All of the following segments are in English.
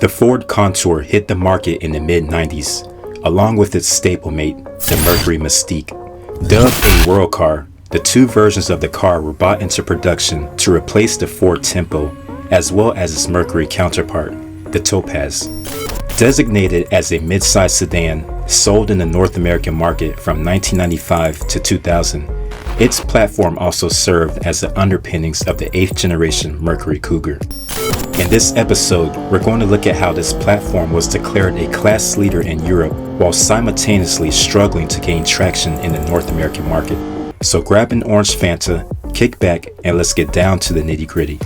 The Ford Contour hit the market in the mid-90s, along with its stablemate, the Mercury Mystique. Dubbed a world car, the two versions of the car were brought into production to replace the Ford Tempo, as well as its Mercury counterpart, the Topaz. Designated as a midsize sedan, sold in the North American market from 1995 to 2000, its platform also served as the underpinnings of the 8th generation Mercury Cougar. In this episode, we're going to look at how this platform was declared a class leader in Europe while simultaneously struggling to gain traction in the North American market. So grab an orange Fanta, kick back, and let's get down to the nitty-gritty.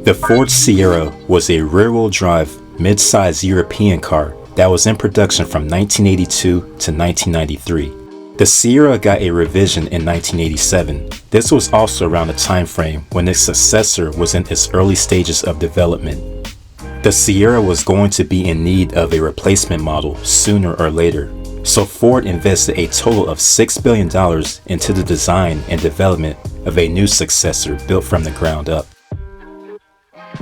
The Ford Sierra was a rear-wheel drive, mid-size European car that was in production from 1982 to 1993. The Sierra got a revision in 1987. This was also around the time frame when its successor was in its early stages of development. The Sierra was going to be in need of a replacement model sooner or later, so Ford invested a total of $6 billion into the design and development of a new successor built from the ground up.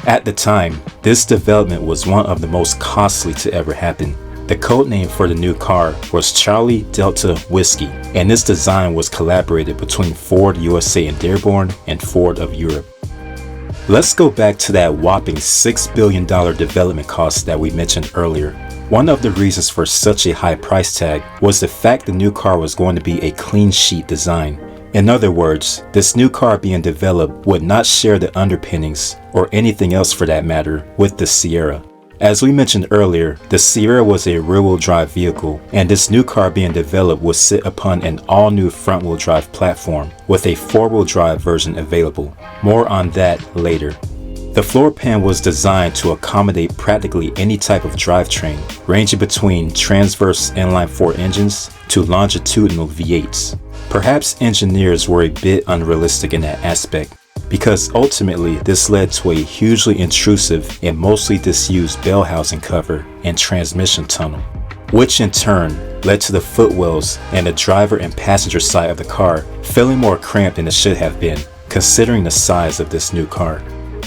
At the time, this development was one of the most costly to ever happen. The codename for the new car was Charlie Delta Whiskey, and this design was collaborated between Ford USA in Dearborn and Ford of Europe. Let's go back to that whopping $6 billion development cost that we mentioned earlier. One of the reasons for such a high price tag was the fact the new car was going to be a clean sheet design. In other words, this new car being developed would not share the underpinnings, or anything else for that matter, with the Sierra. As we mentioned earlier, the Sierra was a rear-wheel drive vehicle, and this new car being developed would sit upon an all-new front-wheel drive platform with a four-wheel drive version available. More on that later. The floor pan was designed to accommodate practically any type of drivetrain, ranging between transverse inline-4 engines to longitudinal V8s. Perhaps engineers were a bit unrealistic in that aspect, because ultimately this led to a hugely intrusive and mostly disused bell housing cover and transmission tunnel, which in turn led to the footwells and the driver and passenger side of the car feeling more cramped than it should have been, considering the size of this new car.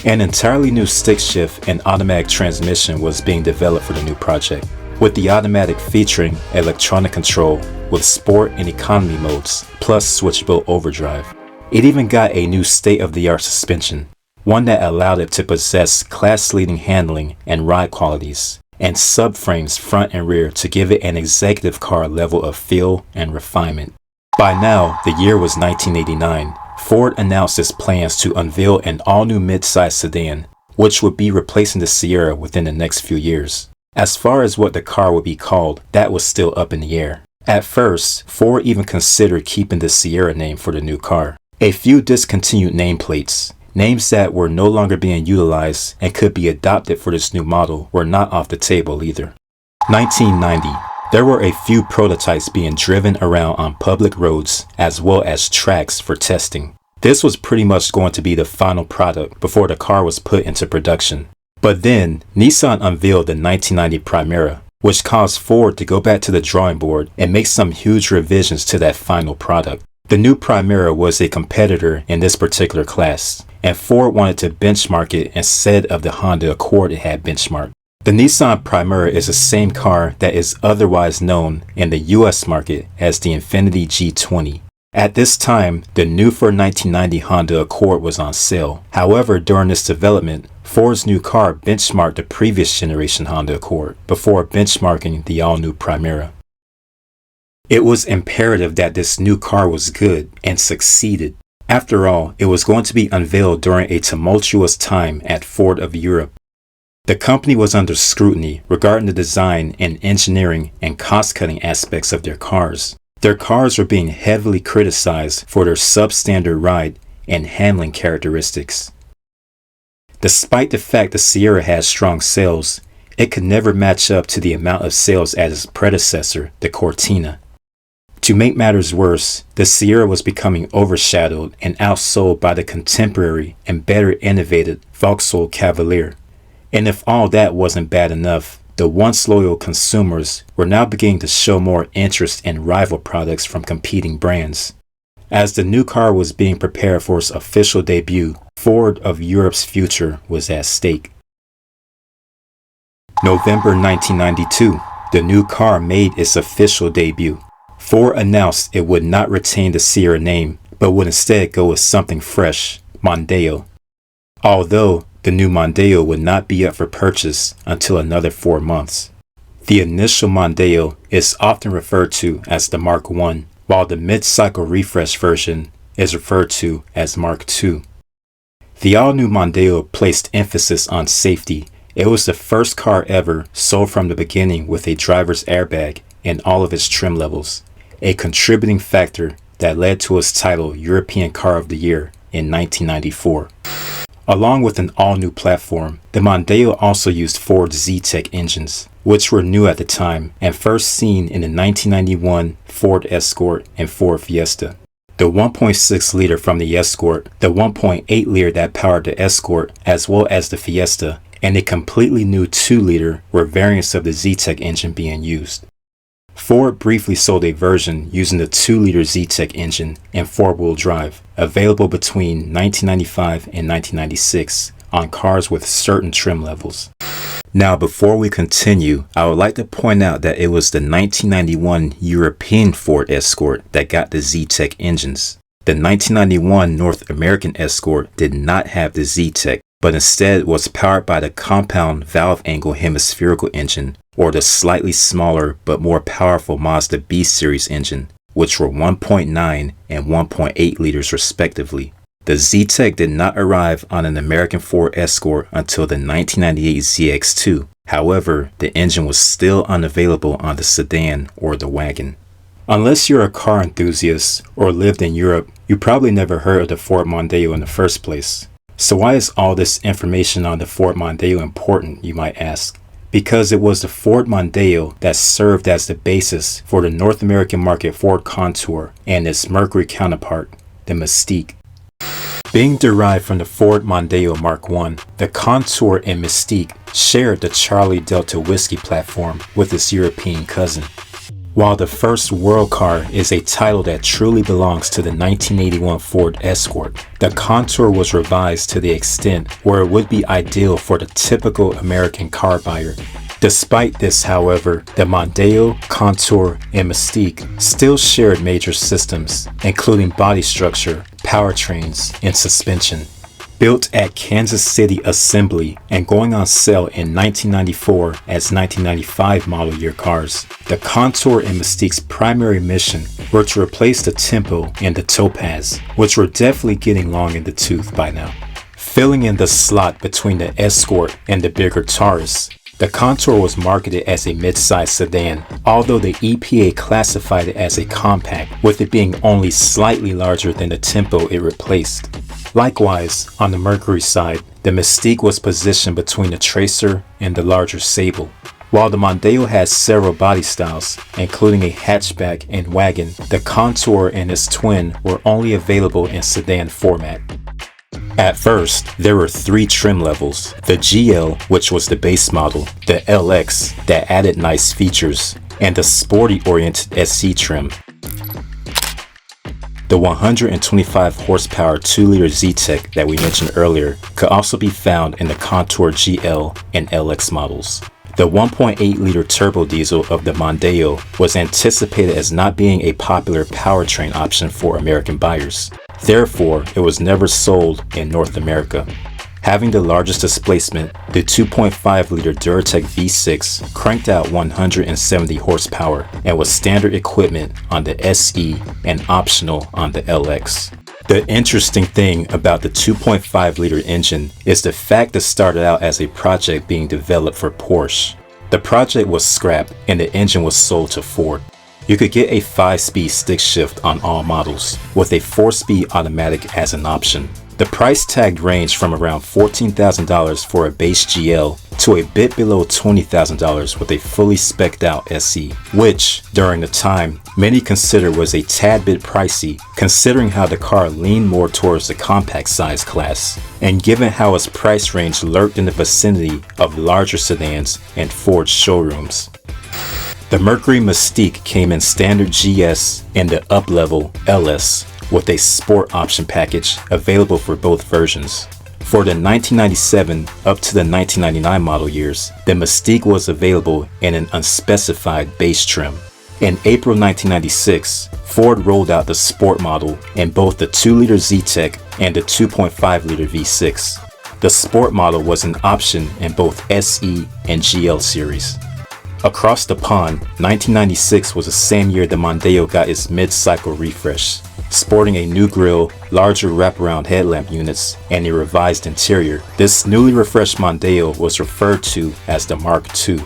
An entirely new stick shift and automatic transmission was being developed for the new project, with the automatic featuring electronic control with sport and economy modes, plus switchable overdrive. It even got a new state-of-the-art suspension, one that allowed it to possess class-leading handling and ride qualities, and subframes front and rear to give it an executive car level of feel and refinement. By now, the year was 1989. Ford announced its plans to unveil an all-new mid-size sedan, which would be replacing the Sierra within the next few years. As far as what the car would be called, that was still up in the air. At first, Ford even considered keeping the Sierra name for the new car. A few discontinued nameplates, names that were no longer being utilized and could be adopted for this new model, were not off the table either. 1990. There were a few prototypes being driven around on public roads as well as tracks for testing. This was pretty much going to be the final product before the car was put into production. But then, Nissan unveiled the 1990 Primera, which caused Ford to go back to the drawing board and make some huge revisions to that final product. The new Primera was a competitor in this particular class, and Ford wanted to benchmark it instead of the Honda Accord it had benchmarked. The Nissan Primera is the same car that is otherwise known in the US market as the Infiniti G20. At this time, the new for 1990 Honda Accord was on sale. However, during this development, Ford's new car benchmarked the previous generation Honda Accord before benchmarking the all-new Primera. It was imperative that this new car was good and succeeded. After all, it was going to be unveiled during a tumultuous time at Ford of Europe. The company was under scrutiny regarding the design and engineering and cost-cutting aspects of their cars. Their cars were being heavily criticized for their substandard ride and handling characteristics. Despite the fact the Sierra had strong sales, it could never match up to the amount of sales as its predecessor, the Cortina. To make matters worse, the Sierra was becoming overshadowed and outsold by the contemporary and better innovated Vauxhall Cavalier. And if all that wasn't bad enough, the once loyal consumers were now beginning to show more interest in rival products from competing brands. As the new car was being prepared for its official debut, Ford of Europe's future was at stake. November 1992, the new car made its official debut. Ford announced it would not retain the Sierra name, but would instead go with something fresh, Mondeo. Although the new Mondeo would not be up for purchase until another 4 months. The initial Mondeo is often referred to as the Mark I, while the mid-cycle refresh version is referred to as Mark II. The all-new Mondeo placed emphasis on safety. It was the first car ever sold from the beginning with a driver's airbag in all of its trim levels, a contributing factor that led to its title European Car of the Year in 1994. Along with an all-new platform, the Mondeo also used Ford's Z-Tech engines, which were new at the time and first seen in the 1991 Ford Escort and Ford Fiesta. The 1.6-liter from the Escort, the 1.8-liter that powered the Escort, as well as the Fiesta, and a completely new 2-liter were variants of the Z-Tech engine being used. Ford briefly sold a version using the 2-liter Z-Tech engine and 4-wheel drive, available between 1995 and 1996 on cars with certain trim levels. Now, before we continue, I would like to point out that it was the 1991 European Ford Escort that got the Z-Tech engines. The 1991 North American Escort did not have the Z-Tech, but instead was powered by the compound valve angle hemispherical engine, or the slightly smaller but more powerful Mazda B-Series engine, which were 1.9 and 1.8 liters respectively. The Z-Tech did not arrive on an American Ford Escort until the 1998 ZX2. However, the engine was still unavailable on the sedan or the wagon. Unless you're a car enthusiast or lived in Europe, you probably never heard of the Ford Mondeo in the first place. So why is all this information on the Ford Mondeo important, you might ask? Because it was the Ford Mondeo that served as the basis for the North American market Ford Contour and its Mercury counterpart, the Mystique. Being derived from the Ford Mondeo Mark I, the Contour and Mystique shared the Charlie Delta Whiskey platform with its European cousin. While the first world car is a title that truly belongs to the 1981 Ford Escort, the Contour was revised to the extent where it would be ideal for the typical American car buyer. Despite this, however, the Mondeo, Contour, and Mystique still shared major systems, including body structure, powertrains, and suspension. Built at Kansas City Assembly and going on sale in 1994 as 1995 model year cars, the Contour and Mystique's primary mission were to replace the Tempo and the Topaz, which were definitely getting long in the tooth by now. Filling in the slot between the Escort and the bigger Taurus, the Contour was marketed as a midsize sedan, although the EPA classified it as a compact, with it being only slightly larger than the Tempo it replaced. Likewise, on the Mercury side, the Mystique was positioned between the Tracer and the larger Sable. While the Mondeo has several body styles, including a hatchback and wagon, the Contour and its twin were only available in sedan format. At first, there were 3 trim levels: the GL, which was the base model, the LX, that added nice features, and the sporty-oriented SC trim. The 125 horsepower 2-liter Z-Tech that we mentioned earlier could also be found in the Contour GL and LX models. The 1.8-liter turbo diesel of the Mondeo was anticipated as not being a popular powertrain option for American buyers. Therefore, it was never sold in North America. Having the largest displacement, the 2.5-liter Duratec V6 cranked out 170 horsepower and was standard equipment on the SE and optional on the LX. The interesting thing about the 2.5-liter engine is the fact it started out as a project being developed for Porsche. The project was scrapped and the engine was sold to Ford. You could get a 5-speed stick shift on all models, with a 4-speed automatic as an option. The price tag ranged from around $14,000 for a base GL to a bit below $20,000 with a fully spec'd out SE, which, during the time, many considered was a tad bit pricey considering how the car leaned more towards the compact size class, and given how its price range lurked in the vicinity of larger sedans and Ford showrooms. The Mercury Mystique came in standard GS and the up-level LS, with a sport option package available for both versions. For the 1997 up to the 1999 model years, the Mystique was available in an unspecified base trim. In April 1996, Ford rolled out the Sport model in both the 2-liter Z-Tech and the 2.5-liter V6. The Sport model was an option in both SE and GL series. Across the pond, 1996 was the same year the Mondeo got its mid-cycle refresh, sporting a new grille, larger wraparound headlamp units, and a revised interior. This newly refreshed Mondeo was referred to as the Mark II.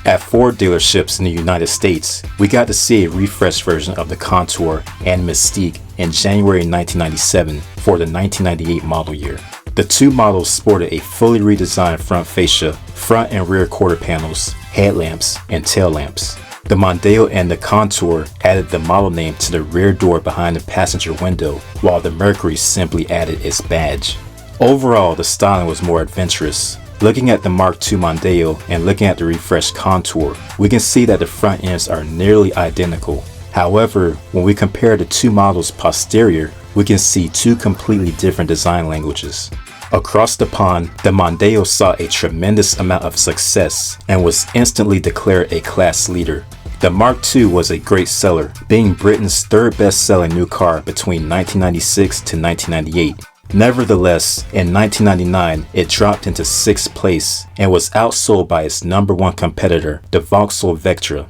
At Ford dealerships in the United States, we got to see a refreshed version of the Contour and Mystique in January 1997 for the 1998 model year. The two models sported a fully redesigned front fascia, front and rear quarter panels, headlamps, and tail lamps. The Mondeo and the Contour added the model name to the rear door behind the passenger window, while the Mercury simply added its badge. Overall, the styling was more adventurous. Looking at the Mark II Mondeo and looking at the refreshed Contour, we can see that the front ends are nearly identical. However, when we compare the two models posterior, we can see two completely different design languages. Across the pond, the Mondeo saw a tremendous amount of success and was instantly declared a class leader. The Mark II was a great seller, being Britain's third best-selling new car between 1996 to 1998. Nevertheless, in 1999, it dropped into 6th place and was outsold by its number one competitor, the Vauxhall Vectra.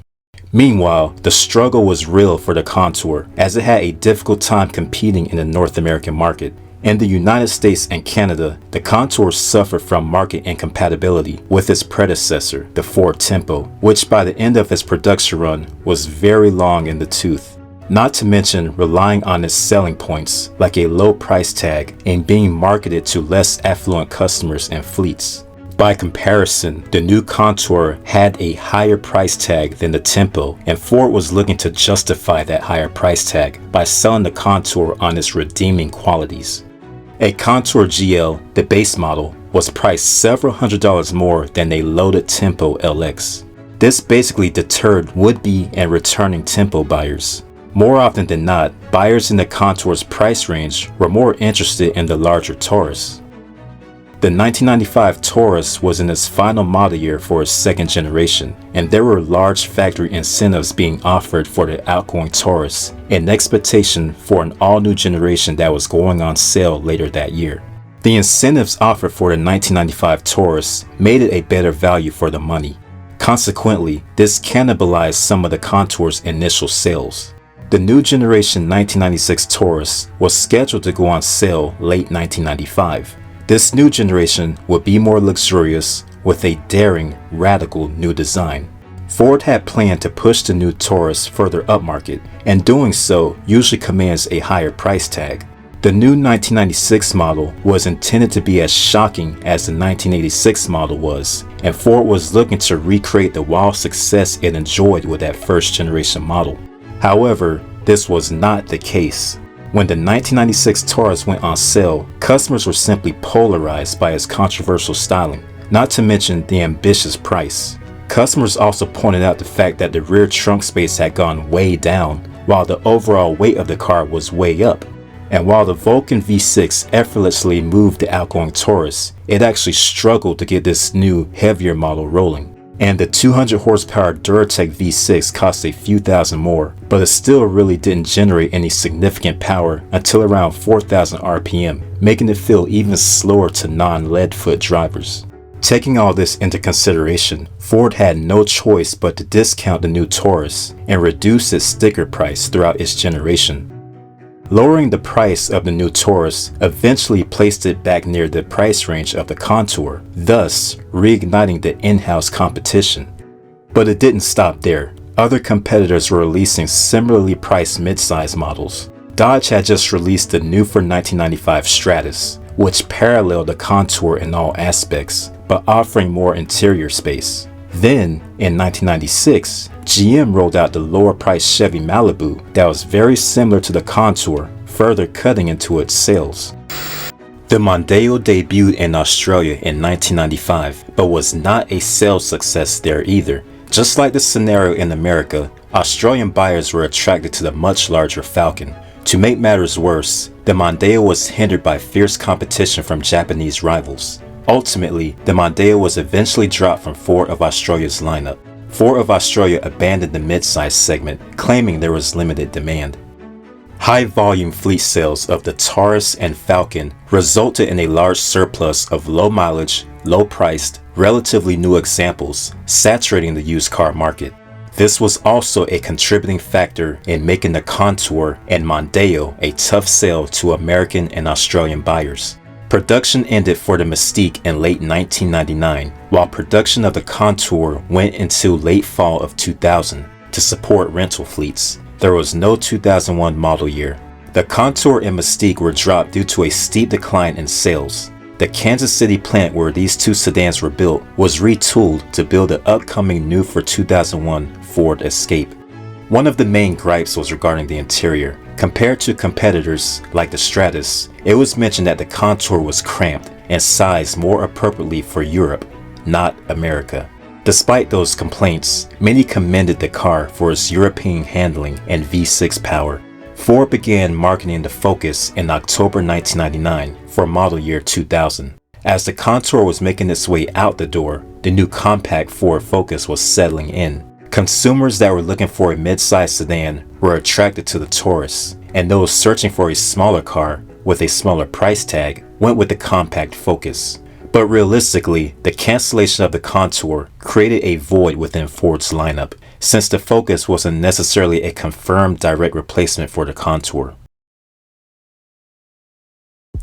Meanwhile, the struggle was real for the Contour, as it had a difficult time competing in the North American market. In the United States and Canada, the Contour suffered from market incompatibility with its predecessor, the Ford Tempo, which by the end of its production run was very long in the tooth. Not to mention relying on its selling points, like a low price tag, and being marketed to less affluent customers and fleets. By comparison, the new Contour had a higher price tag than the Tempo, and Ford was looking to justify that higher price tag by selling the Contour on its redeeming qualities. A Contour GL, the base model, was priced several $100s more than a loaded Tempo LX. This basically deterred would-be and returning Tempo buyers. More often than not, buyers in the Contour's price range were more interested in the larger Taurus. The 1995 Taurus was in its final model year for its second generation, and there were large factory incentives being offered for the outgoing Taurus in expectation for an all-new generation that was going on sale later that year. The incentives offered for the 1995 Taurus made it a better value for the money. Consequently, this cannibalized some of the Contour's initial sales. The new generation 1996 Taurus was scheduled to go on sale late 1995. This new generation would be more luxurious with a daring, radical new design. Ford had planned to push the new Taurus further upmarket, and doing so usually commands a higher price tag. The new 1996 model was intended to be as shocking as the 1986 model was, and Ford was looking to recreate the wild success it enjoyed with that first generation model. However, this was not the case. When the 1996 Taurus went on sale, customers were simply polarized by its controversial styling, not to mention the ambitious price. Customers also pointed out the fact that the rear trunk space had gone way down, while the overall weight of the car was way up. And while the Vulcan V6 effortlessly moved the outgoing Taurus, it actually struggled to get this new, heavier model rolling. And the 200 horsepower Duratec V6 cost a few thousand more, but it still really didn't generate any significant power until around 4,000 RPM, making it feel even slower to non-lead foot drivers. Taking all this into consideration, Ford had no choice but to discount the new Taurus and reduce its sticker price throughout its generation. Lowering the price of the new Taurus eventually placed it back near the price range of the Contour, thus reigniting the in-house competition. But it didn't stop there. Other competitors were releasing similarly priced midsize models. Dodge had just released the new for 1995 Stratus, which paralleled the Contour in all aspects, but offering more interior space. Then, in 1996, GM rolled out the lower-priced Chevy Malibu that was very similar to the Contour, further cutting into its sales. The Mondeo debuted in Australia in 1995, but was not a sales success there either. Just like the scenario in America, Australian buyers were attracted to the much larger Falcon, To make matters worse, the Mondeo was hindered by fierce competition from Japanese rivals. Ultimately, the Mondeo was eventually dropped from Ford of Australia's lineup. Ford of Australia abandoned the midsize segment, claiming there was limited demand. High-volume fleet sales of the Taurus and Falcon resulted in a large surplus of low-mileage, low-priced, relatively new examples, saturating the used car market. This was also a contributing factor in making the Contour and Mondeo a tough sell to American and Australian buyers. Production ended for the Mystique in late 1999, while production of the Contour went into late fall of 2000 to support rental fleets. There was no 2001 model year. The Contour and Mystique were dropped due to a steep decline in sales. The Kansas City plant where these two sedans were built was retooled to build the upcoming new for 2001 Ford Escape. One of the main gripes was regarding the interior. Compared to competitors like the Stratus, it was mentioned that the Contour was cramped and sized more appropriately for Europe, not America. Despite those complaints, many commended the car for its European handling and V6 power. Ford began marketing the Focus in October 1999 for model year 2000. As the Contour was making its way out the door, the new compact Ford Focus was settling in. Consumers that were looking for a mid-size sedan were attracted to the Taurus, and those searching for a smaller car with a smaller price tag went with the compact Focus. But realistically, the cancellation of the Contour created a void within Ford's lineup, since the Focus wasn't necessarily a confirmed direct replacement for the Contour.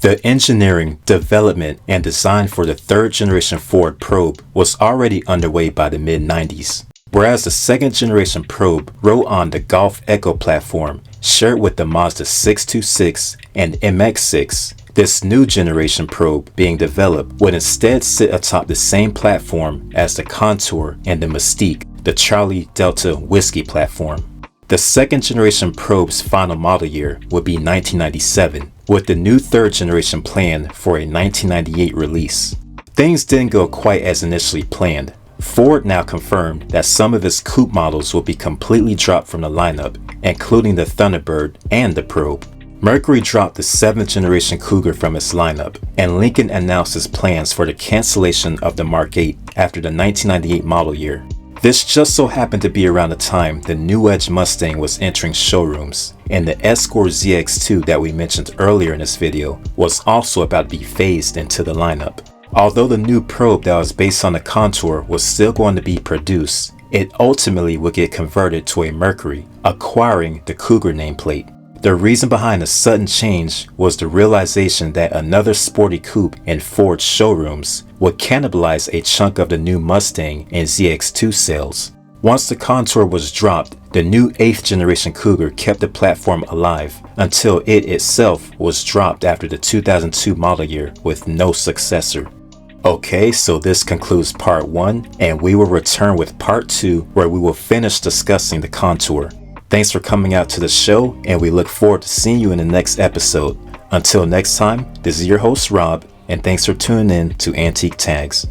The engineering, development, and design for the third-generation Ford Probe was already underway by the mid-90s. Whereas the second-generation Probe rode on the Golf Echo platform shared with the Mazda 626 and MX-6, this new generation Probe being developed would instead sit atop the same platform as the Contour and the Mystique, the Charlie Delta Whiskey platform. The second generation Probe's final model year would be 1997, with the new third generation planned for a 1998 release. Things didn't go quite as initially planned. Ford now confirmed that some of its coupe models will be completely dropped from the lineup, including the Thunderbird and the Probe. Mercury dropped the 7th generation Cougar from its lineup, and Lincoln announced its plans for the cancellation of the Mark 8 after the 1998 model year. This just so happened to be around the time the New Edge Mustang was entering showrooms, and the Escort ZX2 that we mentioned earlier in this video was also about to be phased into the lineup. Although the new Probe that was based on the Contour was still going to be produced, it ultimately would get converted to a Mercury, acquiring the Cougar nameplate. The reason behind the sudden change was the realization that another sporty coupe in Ford's showrooms would cannibalize a chunk of the new Mustang and ZX2 sales. Once the Contour was dropped, the new 8th generation Cougar kept the platform alive until it itself was dropped after the 2002 model year with no successor. Okay, so this concludes part 1, and we will return with part 2 where we will finish discussing the Contour. Thanks for coming out to the show, and we look forward to seeing you in the next episode. Until next time, this is your host Rob, and thanks for tuning in to Antique Tags.